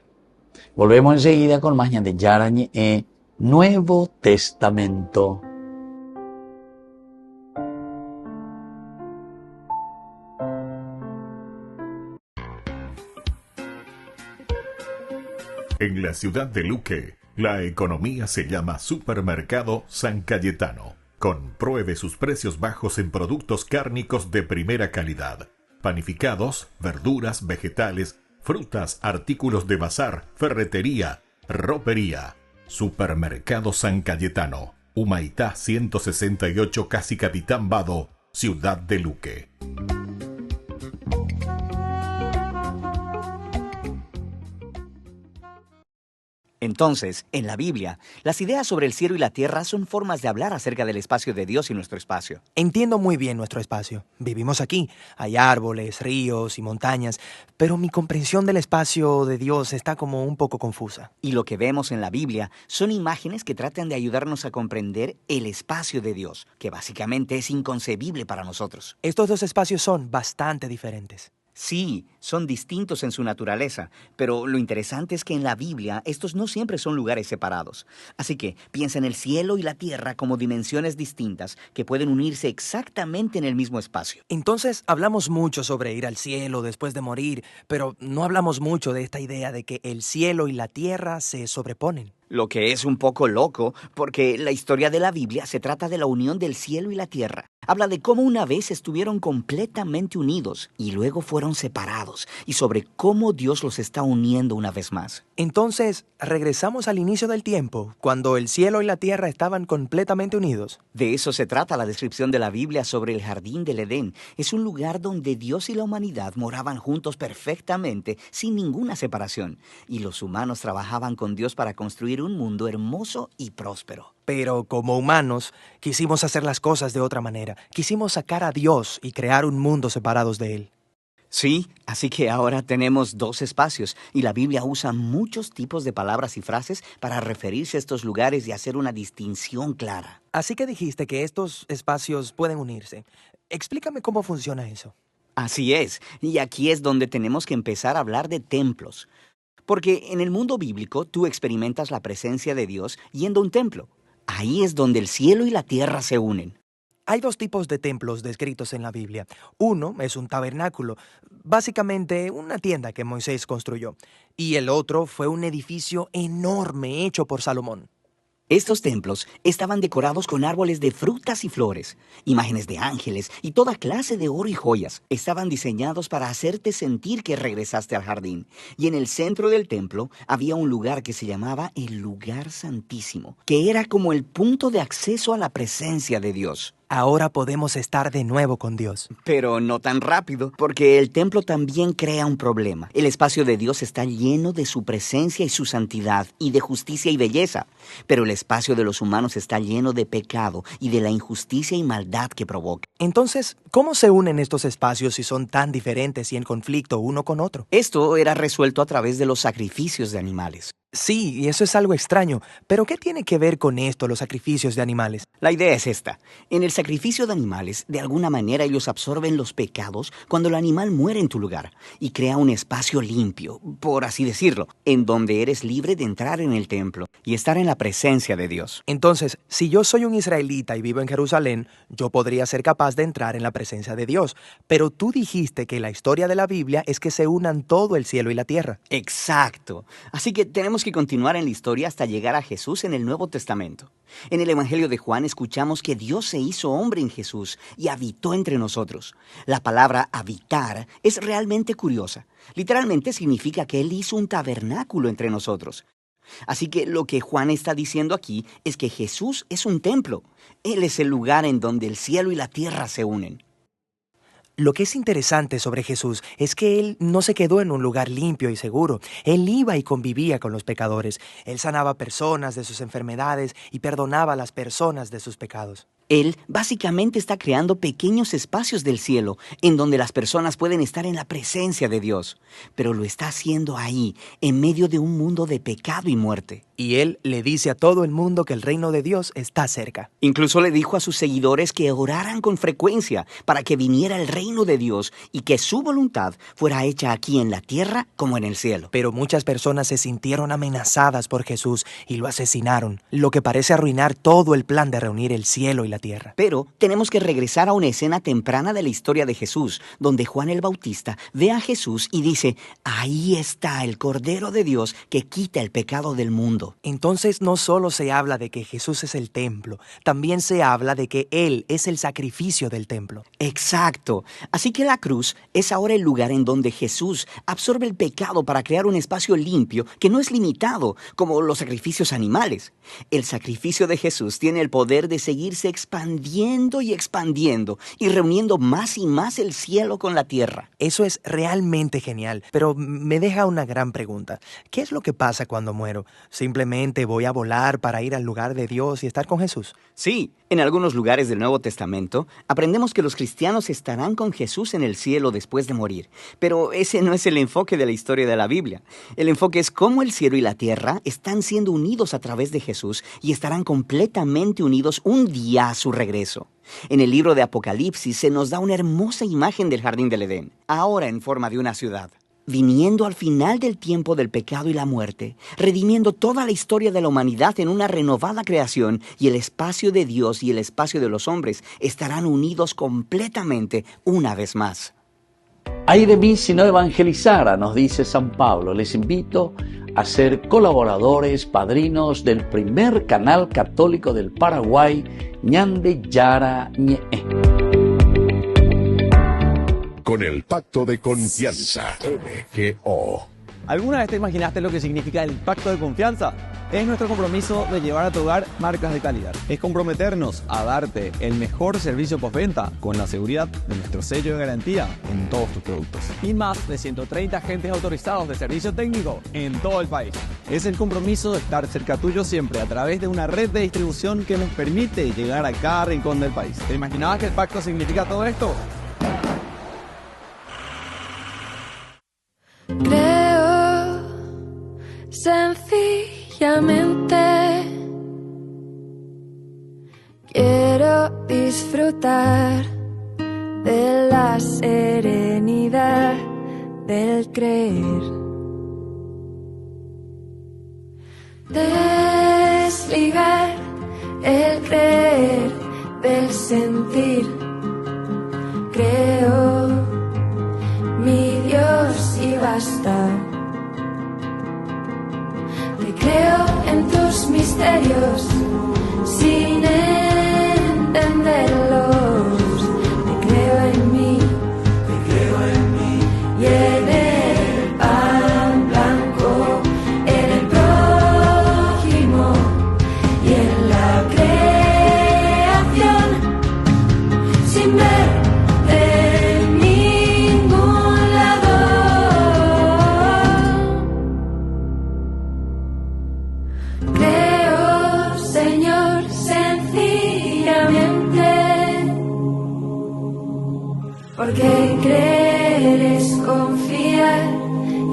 Volvemos enseguida con más de Yarañe Nuevo Testamento. En la ciudad de Luque, la economía se llama Supermercado San Cayetano. Compruebe sus precios bajos en productos cárnicos de primera calidad. Panificados, verduras, vegetales, frutas, artículos de bazar, ferretería, ropería. Supermercado San Cayetano. Humaitá 168 Casi Capitán Vado, ciudad de Luque. Entonces, en la Biblia, las ideas sobre el cielo y la tierra son formas de hablar acerca del espacio de Dios y nuestro espacio. Entiendo muy bien nuestro espacio. Vivimos aquí. Hay árboles, ríos y montañas, pero mi comprensión del espacio de Dios está como un poco confusa. Y lo que vemos en la Biblia son imágenes que tratan de ayudarnos a comprender el espacio de Dios, que básicamente es inconcebible para nosotros. Estos dos espacios son bastante diferentes. Sí, son distintos en su naturaleza, pero lo interesante es que en la Biblia estos no siempre son lugares separados. Así que piensa en el cielo y la tierra como dimensiones distintas que pueden unirse exactamente en el mismo espacio. Entonces hablamos mucho sobre ir al cielo después de morir, pero no hablamos mucho de esta idea de que el cielo y la tierra se sobreponen. Lo que es un poco loco, porque la historia de la Biblia se trata de la unión del cielo y la tierra. Habla de cómo una vez estuvieron completamente unidos y luego fueron separados, y sobre cómo Dios los está uniendo una vez más. Entonces, regresamos al inicio del tiempo, cuando el cielo y la tierra estaban completamente unidos. De eso se trata la descripción de la Biblia sobre el jardín del Edén. Es un lugar donde Dios y la humanidad moraban juntos perfectamente, sin ninguna separación, y los humanos trabajaban con Dios para construir un mundo hermoso y próspero. Pero como humanos, quisimos hacer las cosas de otra manera. Quisimos sacar a Dios y crear un mundo separados de Él. Sí, así que ahora tenemos dos espacios, y la Biblia usa muchos tipos de palabras y frases para referirse a estos lugares y hacer una distinción clara. Así que dijiste que estos espacios pueden unirse. Explícame cómo funciona eso. Así es, y aquí es donde tenemos que empezar a hablar de templos. Porque en el mundo bíblico tú experimentas la presencia de Dios yendo a un templo. Ahí es donde el cielo y la tierra se unen. Hay dos tipos de templos descritos en la Biblia. Uno es un tabernáculo, básicamente una tienda que Moisés construyó. Y el otro fue un edificio enorme hecho por Salomón. Estos templos estaban decorados con árboles de frutas y flores, imágenes de ángeles y toda clase de oro y joyas. Estaban diseñados para hacerte sentir que regresaste al jardín. Y en el centro del templo había un lugar que se llamaba el Lugar Santísimo, que era como el punto de acceso a la presencia de Dios. Ahora podemos estar de nuevo con Dios. Pero no tan rápido, porque el templo también crea un problema. El espacio de Dios está lleno de su presencia y su santidad, y de justicia y belleza. Pero el espacio de los humanos está lleno de pecado y de la injusticia y maldad que provoca. Entonces, ¿cómo se unen estos espacios si son tan diferentes y en conflicto uno con otro? Esto era resuelto a través de los sacrificios de animales. Sí, y eso es algo extraño. ¿Pero qué tiene que ver con esto, los sacrificios de animales? La idea es esta. En el sacrificio de animales, de alguna manera ellos absorben los pecados cuando el animal muere en tu lugar y crea un espacio limpio, por así decirlo, en donde eres libre de entrar en el templo y estar en la presencia de Dios. Entonces, si yo soy un israelita y vivo en Jerusalén, yo podría ser capaz de entrar en la presencia de Dios. Pero tú dijiste que la historia de la Biblia es que se unan todo el cielo y la tierra. Exacto. Así que tenemos que continuar en la historia hasta llegar a Jesús en el Nuevo Testamento. En el Evangelio de Juan escuchamos que Dios se hizo hombre en Jesús y habitó entre nosotros. La palabra habitar es realmente curiosa. Literalmente significa que Él hizo un tabernáculo entre nosotros. Así que lo que Juan está diciendo aquí es que Jesús es un templo. Él es el lugar en donde el cielo y la tierra se unen. Lo que es interesante sobre Jesús es que Él no se quedó en un lugar limpio y seguro. Él iba y convivía con los pecadores. Él sanaba personas de sus enfermedades y perdonaba a las personas de sus pecados. Él básicamente está creando pequeños espacios del cielo en donde las personas pueden estar en la presencia de Dios. Pero lo está haciendo ahí, en medio de un mundo de pecado y muerte. Y Él le dice a todo el mundo que el reino de Dios está cerca. Incluso le dijo a sus seguidores que oraran con frecuencia para que viniera el reino de Dios y que su voluntad fuera hecha aquí en la tierra como en el cielo. Pero muchas personas se sintieron amenazadas por Jesús y lo asesinaron, lo que parece arruinar todo el plan de reunir el cielo y la tierra. Pero tenemos que regresar a una escena temprana de la historia de Jesús, donde Juan el Bautista ve a Jesús y dice: ahí está el Cordero de Dios que quita el pecado del mundo. Entonces no solo se habla de que Jesús es el templo, también se habla de que Él es el sacrificio del templo. Exacto. Así que la cruz es ahora el lugar en donde Jesús absorbe el pecado para crear un espacio limpio que no es limitado, como los sacrificios animales. El sacrificio de Jesús tiene el poder de seguirse expandiendo y reuniendo más y más el cielo con la tierra. Eso es realmente genial, pero me deja una gran pregunta. ¿Qué es lo que pasa cuando muero? ¿Simplemente voy a volar para ir al lugar de Dios y estar con Jesús? Sí, En algunos lugares del Nuevo Testamento, aprendemos que los cristianos estarán con Jesús en el cielo después de morir. Pero ese no es el enfoque de la historia de la Biblia. El enfoque es cómo el cielo y la tierra están siendo unidos a través de Jesús y estarán completamente unidos un día a su regreso. En el libro de Apocalipsis se nos da una hermosa imagen del jardín del Edén, ahora en forma de una ciudad. Viniendo al final del tiempo del pecado y la muerte, redimiendo toda la historia de la humanidad en una renovada creación, y el espacio de Dios y el espacio de los hombres estarán unidos completamente una vez más. Ay de mí si no evangelizara, nos dice San Pablo. Les invito a ser colaboradores, padrinos del primer canal católico del Paraguay, Ñande Yarañe. Con el pacto de confianza, MGO. ¿Alguna vez te imaginaste lo que significa el pacto de confianza? Es nuestro compromiso de llevar a tu hogar marcas de calidad. Es comprometernos a darte el mejor servicio postventa con la seguridad de nuestro sello de garantía en todos tus productos. Y más de 130 agentes autorizados de servicio técnico en todo el país. Es el compromiso de estar cerca tuyo siempre a través de una red de distribución que nos permite llegar a cada rincón del país. ¿Te imaginabas que el pacto significa todo esto? Creo sencillamente quiero disfrutar de la serenidad del creer, desligar el creer del sentir. Creo mi Dios y basta. Te creo en tus misterios sin entenderlos. Te creo en mí y en el pan blanco, en el prójimo y en la creación, sin ver de ningún lado. Creo, Señor, sencillamente, porque creer es confiar,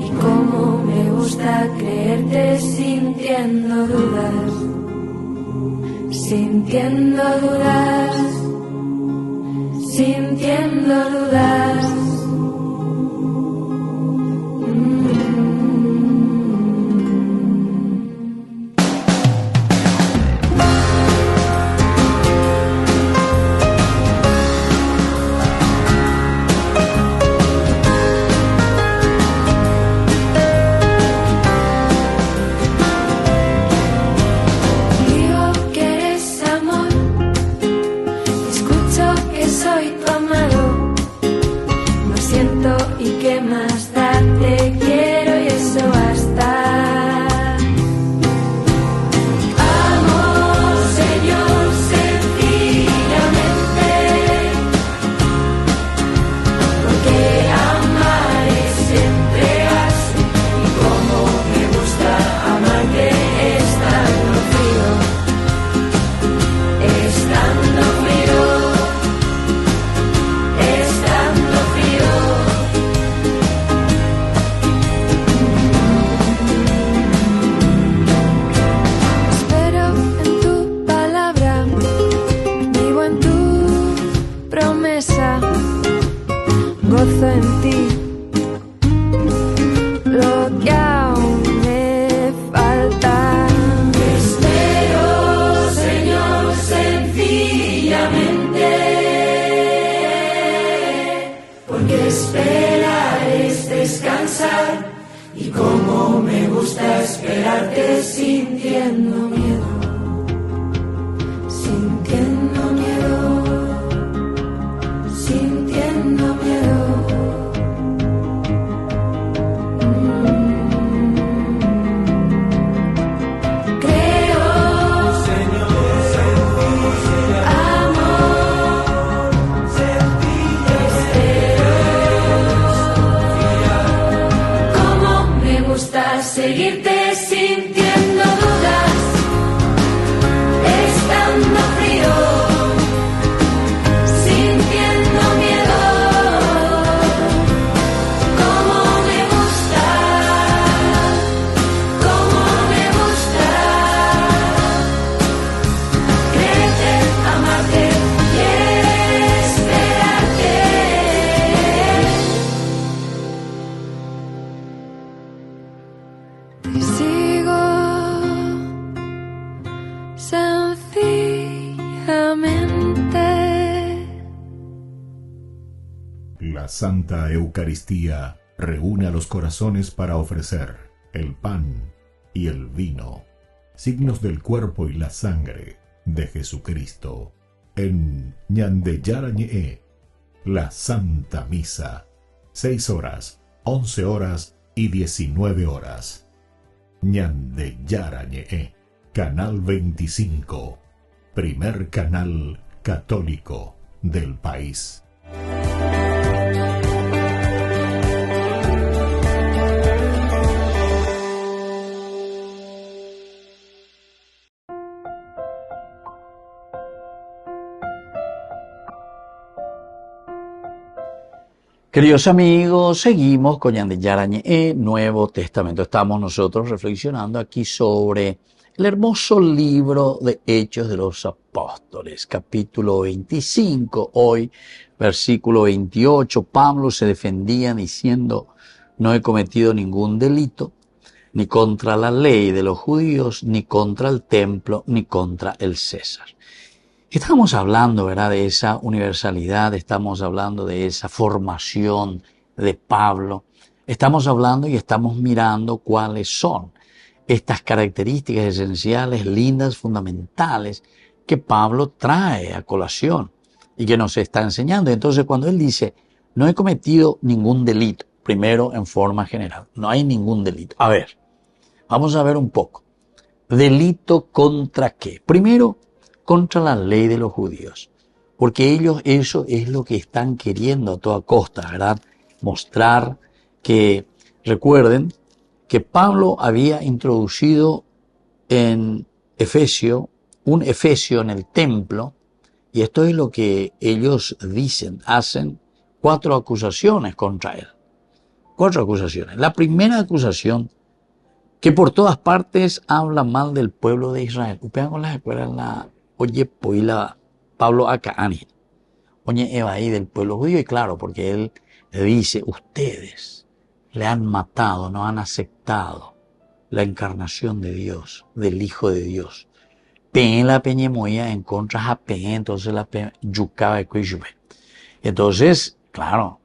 y como me gusta creerte sintiendo dudas, sintiendo dudas, sintiendo dudas. Digo que eres amor, escucho que soy tu amado, lo siento y qué más da, te quiero y eso basta. Amo, Señor, sencillamente, porque amar es entregarse, y como me gusta amarte estando frío, estando frío, estando frío. Espero en tu palabra, vivo en tu promesa, gozo en ti lo que aún me falta. Espero, Señor, sencillamente, porque esperar es descansar, y como me gusta esperarte sintiendo miedo, sintiendo miedo, sintiendo miedo. Creo, amor, espero, como me gusta seguirte sintiendo dudas, La Santa Eucaristía reúne a los corazones para ofrecer el pan y el vino, signos del cuerpo y la sangre de Jesucristo. En Ñande Yarañe, la Santa Misa, 6 horas, 11 horas y 19 horas. Ñande Yarañe, Canal 25, primer canal católico del país. Queridos amigos, seguimos con Ñande Yarañe, Nuevo Testamento. Estamos nosotros reflexionando aquí sobre el hermoso libro de Hechos de los Apóstoles, capítulo 25. Hoy, versículo 28, Pablo se defendía diciendo: no he cometido ningún delito, ni contra la ley de los judíos, ni contra el templo, ni contra el César. Estamos hablando, ¿verdad?, de esa universalidad, estamos hablando de esa formación de Pablo, estamos hablando y estamos mirando cuáles son estas características esenciales, lindas, fundamentales, que Pablo trae a colación y que nos está enseñando. Entonces, cuando él dice, no he cometido ningún delito, primero en forma general, no hay ningún delito. A ver, vamos a ver un poco. ¿Delito contra qué? Primero, contra la ley de los judíos, porque ellos eso es lo que están queriendo a toda costa, ¿verdad? Mostrar que, recuerden, que Pablo había introducido en Efesio, un Efesio en el templo, y esto es lo que ellos dicen, hacen 4 acusaciones contra él. 4 acusaciones. La primera acusación, que por todas partes habla mal del pueblo de Israel. Upean con las escuelas la oye poila Pablo acá ani. Oye Eva ahí del pueblo judío, y claro, porque él dice, ustedes le han matado, no han aceptado la encarnación de Dios, del Hijo de Dios. Pen la peñemoya en contra de entonces la yucaba de Cuishube. Entonces, claro,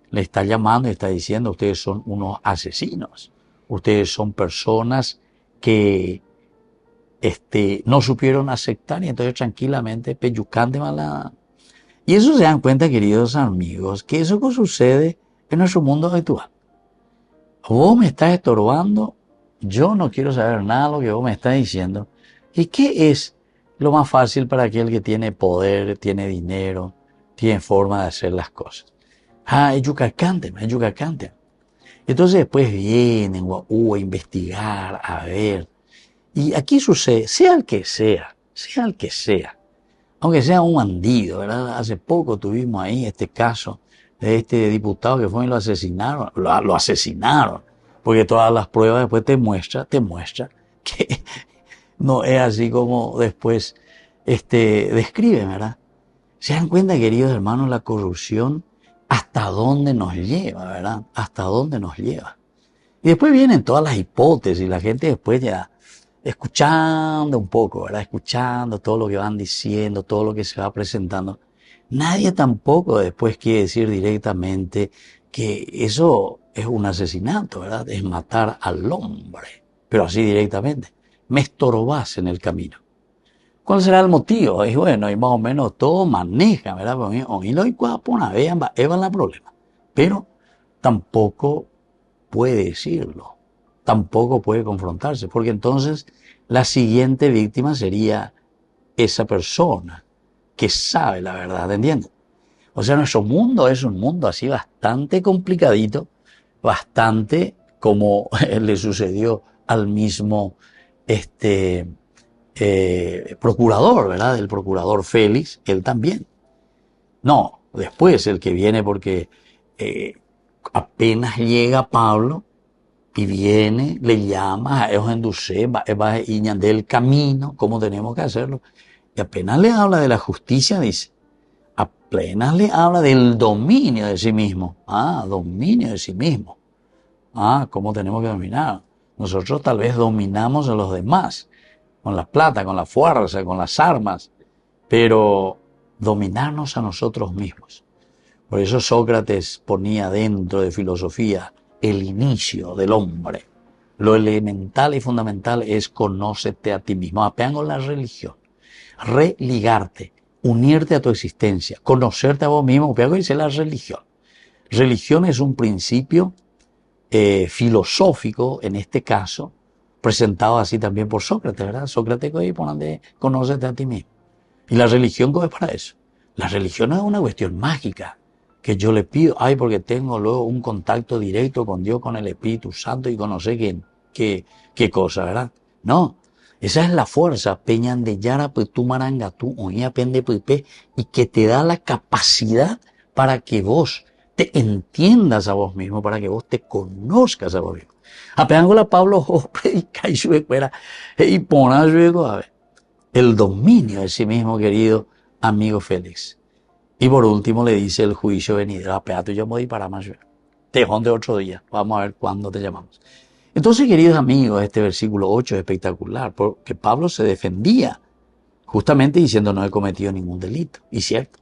le está llamando y está diciendo, ustedes son unos asesinos. Ustedes son personas que no supieron aceptar, y entonces tranquilamente peyucan de mala. Y eso se dan cuenta, queridos amigos, que eso que sucede en nuestro mundo actual. Vos me estás estorbando, yo no quiero saber nada de lo que vos me estás diciendo. ¿Y qué es lo más fácil para aquel que tiene poder, tiene dinero, tiene forma de hacer las cosas? Es yucacante. Entonces después vienen a investigar, a ver. Y aquí sucede, sea el que sea, aunque sea un bandido, ¿verdad? Hace poco tuvimos ahí este caso de este diputado que fue y lo asesinaron, porque todas las pruebas después te muestra que no es así como después describen, ¿verdad? Se dan cuenta, queridos hermanos, la corrupción hasta dónde nos lleva, ¿verdad? Hasta dónde nos lleva. Y después vienen todas las hipótesis, la gente después ya escuchando un poco, ¿verdad? Escuchando todo lo que van diciendo, todo lo que se va presentando. Nadie tampoco después quiere decir directamente que eso es un asesinato, ¿verdad? Es matar al hombre, pero así directamente. Me estorbas en el camino. ¿Cuál será el motivo? Y bueno, y más o menos todo maneja, ¿verdad? Y lo una vez va la problema. Pero tampoco puede decirlo. Tampoco puede confrontarse, porque entonces la siguiente víctima sería esa persona que sabe la verdad, ¿entiendes? O sea, nuestro mundo es un mundo así bastante complicadito, bastante como le sucedió al mismo procurador, ¿verdad? El procurador Félix, él también. No, después el que viene porque apenas llega Pablo, y viene, le llama a ellos endulce, va y ñande el camino, cómo tenemos que hacerlo. Y apenas le habla de la justicia, dice. Apenas le habla del dominio de sí mismo. Dominio de sí mismo. Cómo tenemos que dominar. Nosotros tal vez dominamos a los demás, con la plata, con la fuerza, con las armas, pero dominarnos a nosotros mismos. Por eso Sócrates ponía dentro de filosofía el inicio del hombre. Lo elemental y fundamental es conócete a ti mismo. Apean con la religión. Religarte, unirte a tu existencia, conocerte a vos mismo. Apean con dice la religión. Religión es un principio filosófico, en este caso, presentado así también por Sócrates, ¿verdad? Sócrates pone conócete a ti mismo. Y la religión es para eso. La religión no es una cuestión mágica que yo le pido, porque tengo luego un contacto directo con Dios, con el Espíritu Santo y conocer qué cosa, ¿verdad? No, esa es la fuerza, peñan de yara, pues tú maranga, tú oía pende pipe, y que te da la capacidad para que vos te entiendas a vos mismo, para que vos te conozcas a vos mismo. Apeándola Pablo, predica y fuera, y pona luego, a ver, el dominio de sí mismo, querido amigo Félix. Y por último le dice el juicio venidero, apeato yo me para más, tejón de otro día, vamos a ver cuándo te llamamos. Entonces, queridos amigos, este versículo 8 es espectacular, porque Pablo se defendía justamente diciendo no he cometido ningún delito. Y cierto,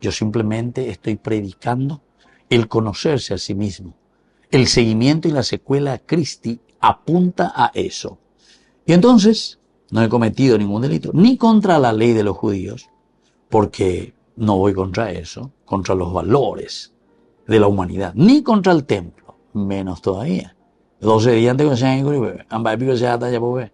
yo simplemente estoy predicando el conocerse a sí mismo. El seguimiento y la secuela a Cristi apunta a eso. Y entonces, no he cometido ningún delito, ni contra la ley de los judíos, porque no voy contra eso, contra los valores de la humanidad, ni contra el templo, menos todavía. 12 días antes que se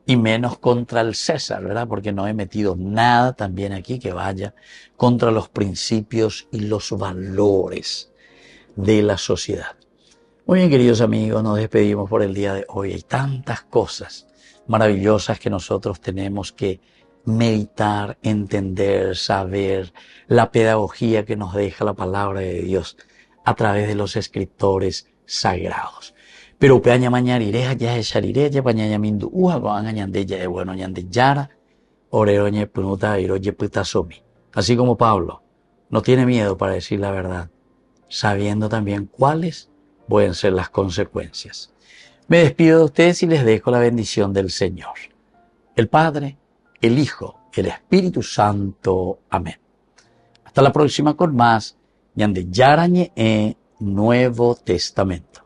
y menos contra el César, ¿verdad? Porque no he metido nada también aquí que vaya contra los principios y los valores de la sociedad. Muy bien, queridos amigos, nos despedimos por el día de hoy. Hay tantas cosas maravillosas que nosotros tenemos que meditar, entender, saber, la pedagogía que nos deja la palabra de Dios a través de los escritores sagrados. Pero peaña mañarireja ya es sharireya pañaña mindu uja con añandella de bueno ñande yara oreroñe punuta iroye putasomi. Así como Pablo no tiene miedo para decir la verdad, sabiendo también cuáles pueden ser las consecuencias. Me despido de ustedes y les dejo la bendición del Señor, el Padre, el Hijo, el Espíritu Santo. Amén. Hasta la próxima con más ñande yarañe Nuevo Testamento.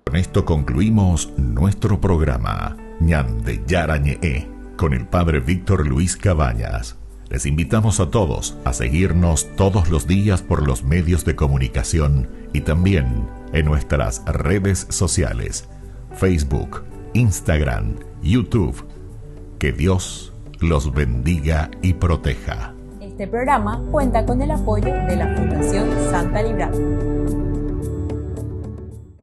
Con esto concluimos nuestro programa Ñande Yarañe con el Padre Víctor Luis Cabañas. Les invitamos a todos a seguirnos todos los días por los medios de comunicación y también en nuestras redes sociales, Facebook, Instagram, YouTube. Que Dios los bendiga y proteja. Este programa cuenta con el apoyo de la Fundación Santa Librada.